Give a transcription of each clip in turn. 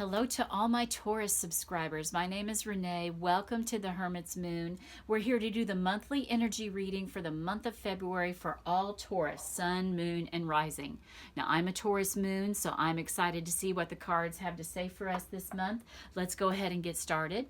Hello to all my Taurus subscribers. My name is Renee. Welcome to the Hermit's Moon. We're here to do the monthly energy reading for the month of February for all Taurus, Sun, Moon, and Rising. Now, I'm a Taurus Moon, so I'm excited to see what the cards have to say for us this month. Let's go ahead and get started.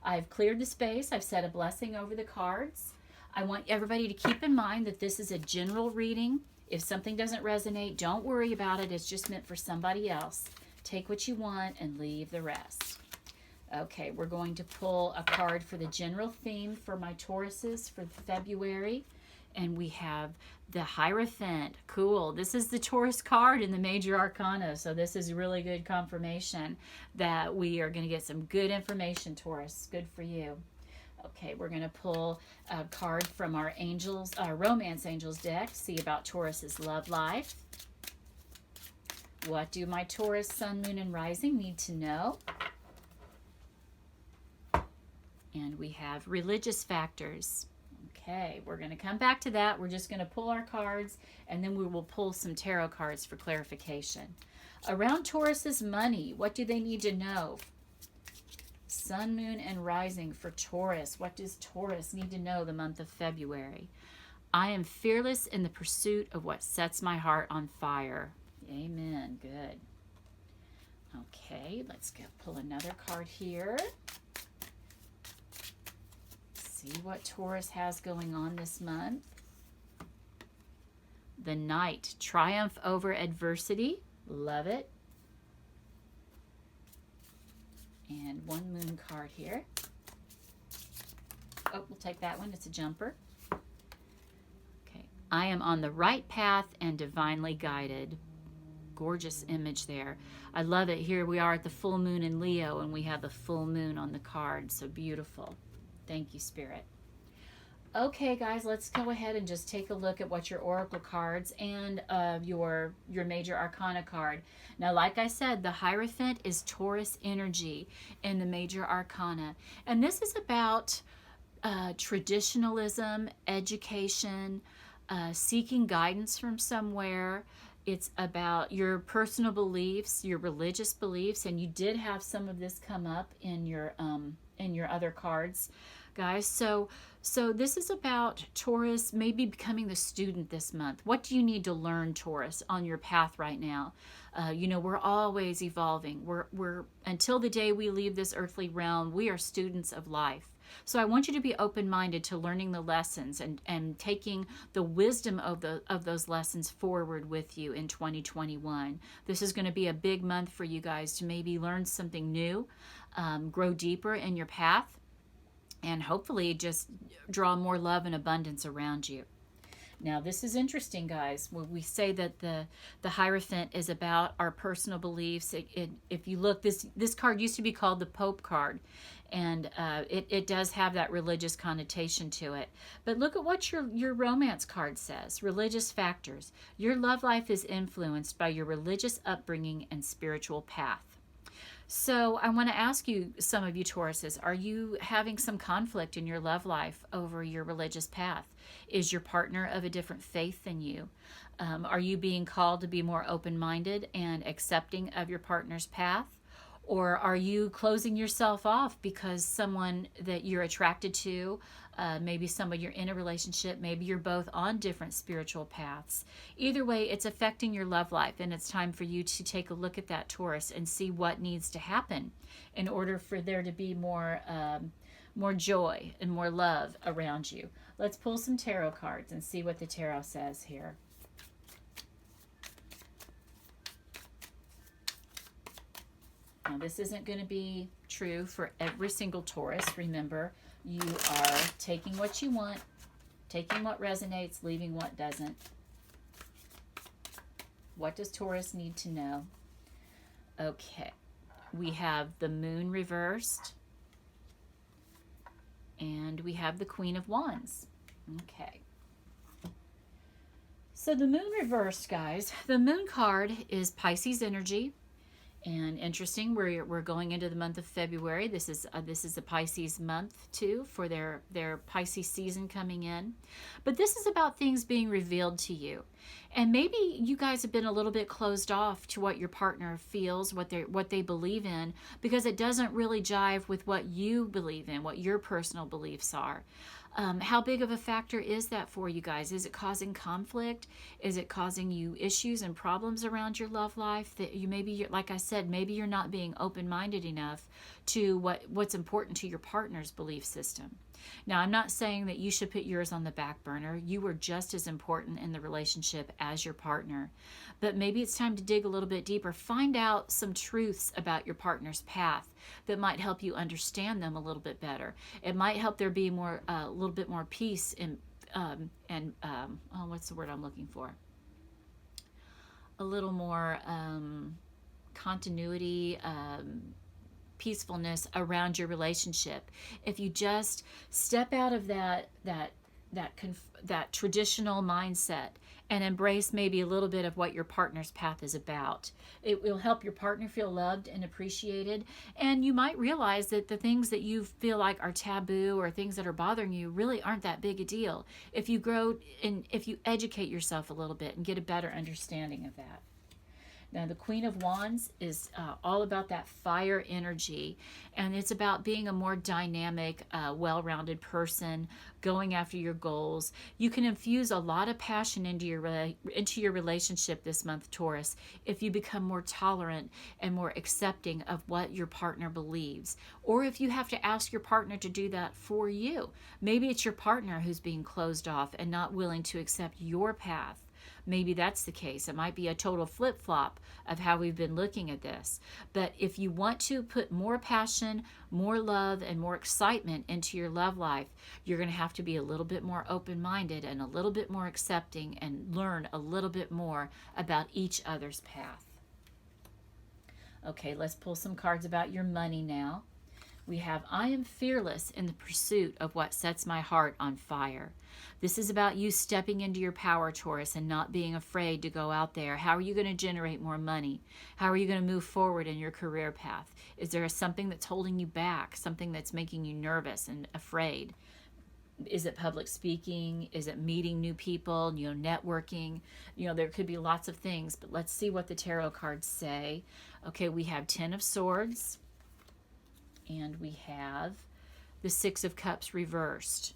I've cleared the space. I've said a blessing over the cards. I want everybody to keep in mind that this is a general reading. If something doesn't resonate, don't worry about it. It's just meant for somebody else. Take what you want and leave the rest. Okay, we're going to pull a card for the general theme for my Tauruses for February. And we have the Hierophant. Cool. This is the Taurus card in the Major Arcana. So this is really good confirmation that we are going to get some good information, Taurus. Good for you. Okay, we're going to pull a card from our Romance Angels deck. See about Taurus's love life. What do my Taurus, Sun, Moon, and Rising need to know? And we have religious factors. Okay, we're going to come back to that. We're just going to pull our cards, and then we will pull some tarot cards for clarification. Around Taurus's money, what do they need to know? Sun, Moon, and Rising for Taurus. What does Taurus need to know the month of February? I am fearless in the pursuit of what sets my heart on fire. Amen. Good. Okay, let's pull another card here. See what Taurus has going on this month. The Knight. Triumph over adversity. Love it. And one moon card here. Oh, we'll take that one. It's a jumper. Okay. I am on the right path and divinely guided. Gorgeous image there. I love it. Here we are at the full moon in Leo, and we have the full moon on the card. So beautiful. Thank you, Spirit. Okay, guys, let's go ahead and just take a look at what your oracle cards and your major arcana card. Now, like I said, the Hierophant is Taurus energy in the major arcana, and this is about traditionalism, education, seeking guidance from somewhere. It's about your personal beliefs, your religious beliefs, and you did have some of this come up in your other cards, guys. So this is about Taurus maybe becoming the student this month. What do you need to learn, Taurus, on your path right now? We're always evolving. We're until the day we leave this earthly realm, we are students of life. So I want you to be open-minded to learning the lessons and taking the wisdom of those lessons forward with you in 2021. This is going to be a big month for you guys to maybe learn something new, grow deeper in your path, and hopefully just draw more love and abundance around you. Now, this is interesting, guys. When we say that the Hierophant is about our personal beliefs, if you look, this card used to be called the Pope card, and it does have that religious connotation to it. But look at what your romance card says. Religious factors. Your love life is influenced by your religious upbringing and spiritual path. So I want to ask you, some of you Tauruses, are you having some conflict in your love life over your religious path? Is your partner of a different faith than you? Are you being called to be more open-minded and accepting of your partner's path? Or are you closing yourself off because someone that you're attracted to, maybe somebody you're in a relationship, maybe you're both on different spiritual paths. Either way, it's affecting your love life, and it's time for you to take a look at that, Taurus, and see what needs to happen in order for there to be more joy and more love around you. Let's pull some tarot cards and see what the tarot says here. Now, this isn't going to be true for every single Taurus. Remember, you are taking what you want, taking what resonates, leaving what doesn't. What does Taurus need to know? Okay, we have the Moon reversed, and we have the Queen of Wands. Okay. So the Moon reversed, guys. The Moon card is Pisces energy. And interesting, we're going into the month of February. This is a Pisces month too, for their Pisces season coming in. But this is about things being revealed to you. And maybe you guys have been a little bit closed off to what your partner feels, what they believe in, because it doesn't really jive with what you believe in, what your personal beliefs are. How big of a factor is that for you guys? Is it causing conflict? Is it causing you issues and problems around your love life that you maybe, like I said, maybe you're not being open-minded enough to what's important to your partner's belief system? Now, I'm not saying that you should put yours on the back burner. You are just as important in the relationship as your partner. But maybe it's time to dig a little bit deeper. Find out some truths about your partner's path that might help you understand them a little bit better. It might help there be a little bit more peace what's the word I'm looking for? A little more continuity, peacefulness around your relationship. If you just step out of that traditional mindset and embrace maybe a little bit of what your partner's path is about, it will help your partner feel loved and appreciated. And you might realize that the things that you feel like are taboo or things that are bothering you really aren't that big a deal if you grow and if you educate yourself a little bit and get a better understanding of that. Now, the Queen of Wands is all about that fire energy, and it's about being a more dynamic, well-rounded person, going after your goals. You can infuse a lot of passion into your relationship this month, Taurus, if you become more tolerant and more accepting of what your partner believes, or if you have to ask your partner to do that for you. Maybe it's your partner who's being closed off and not willing to accept your path. Maybe that's the case. It might be a total flip-flop of how we've been looking at this. But if you want to put more passion, more love, and more excitement into your love life, you're going to have to be a little bit more open-minded and a little bit more accepting and learn a little bit more about each other's path. Okay, let's pull some cards about your money now. We have, I am fearless in the pursuit of what sets my heart on fire. This is about you stepping into your power, Taurus, and not being afraid to go out there. How are you going to generate more money? How are you going to move forward in your career path? Is there something that's holding you back, something that's making you nervous and afraid? Is it public speaking? Is it meeting new people, networking? There could be lots of things, but let's see what the tarot cards say. Okay, we have 10 of Swords, and we have the 6 of Cups reversed.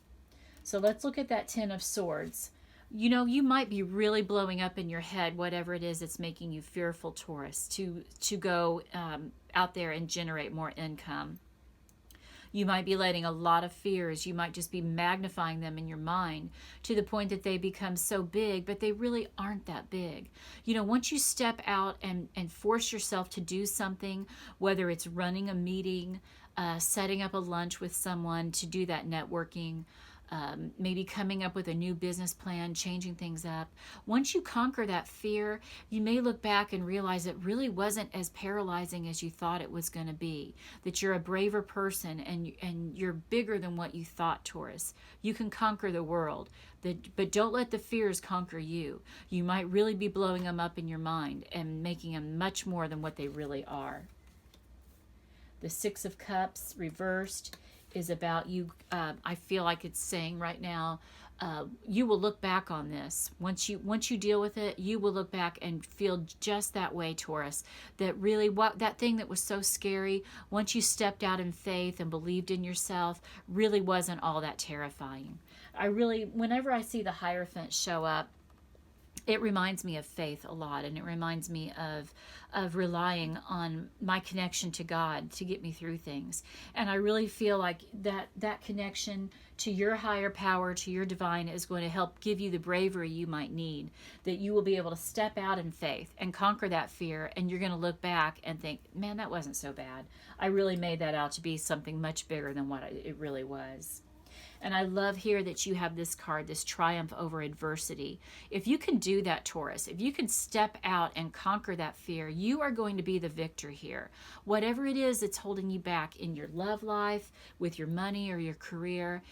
So let's look at that 10 of Swords. You might be really blowing up in your head, whatever it is that's making you fearful, Taurus, to go out there and generate more income. You might be letting a lot of fears, you might just be magnifying them in your mind to the point that they become so big, but they really aren't that big. Once you step out and force yourself to do something, whether it's running a meeting, setting up a lunch with someone to do that networking, maybe coming up with a new business plan, changing things up. Once you conquer that fear, you may look back and realize it really wasn't as paralyzing as you thought it was going to be, that you're a braver person and you're bigger than what you thought, Taurus. You can conquer the world, but don't let the fears conquer you. You might really be blowing them up in your mind and making them much more than what they really are. The 6 of Cups reversed is about you. I feel like it's saying right now, you will look back on this. Once you deal with it, you will look back and feel just that way, Taurus. That really, that thing that was so scary, once you stepped out in faith and believed in yourself, really wasn't all that terrifying. Whenever I see the Hierophant show up, it reminds me of faith a lot, and it reminds me of relying on my connection to God to get me through things. And I really feel like that connection to your higher power, to your divine, is going to help give you the bravery you might need, that you will be able to step out in faith and conquer that fear, and you're going to look back and think, man, that wasn't so bad. I really made that out to be something much bigger than what it really was. And I love here that you have this card, this triumph over adversity. If you can do that, Taurus, if you can step out and conquer that fear, you are going to be the victor here. Whatever it is that's holding you back in your love life, with your money or your career,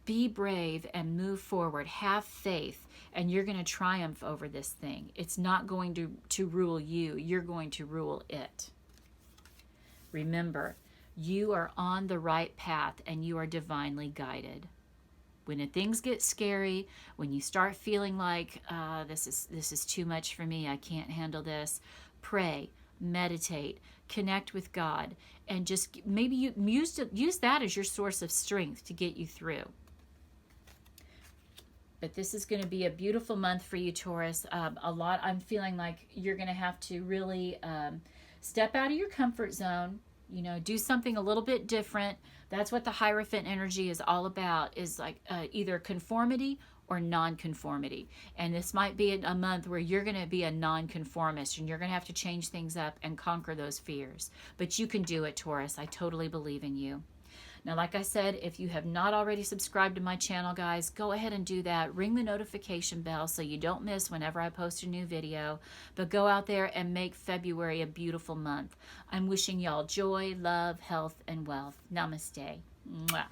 be brave and move forward. Have faith, and you're going to triumph over this thing. It's not going to rule you. You're going to rule it. Remember, you are on the right path and you are divinely guided. When things get scary, when you start feeling like this is too much for me, I can't handle this, pray, meditate, connect with God, and just maybe use that as your source of strength to get you through. But this is going to be a beautiful month for you, Taurus. I'm feeling like you're going to have to really step out of your comfort zone, do something a little bit different. That's what the Hierophant energy is all about, is like either conformity or non-conformity. And this might be a month where you're going to be a non-conformist and you're going to have to change things up and conquer those fears. But you can do it, Taurus. I totally believe in you. Now, like I said, if you have not already subscribed to my channel, guys, go ahead and do that. Ring the notification bell so you don't miss whenever I post a new video. But go out there and make February a beautiful month. I'm wishing y'all joy, love, health, and wealth. Namaste. Mwah.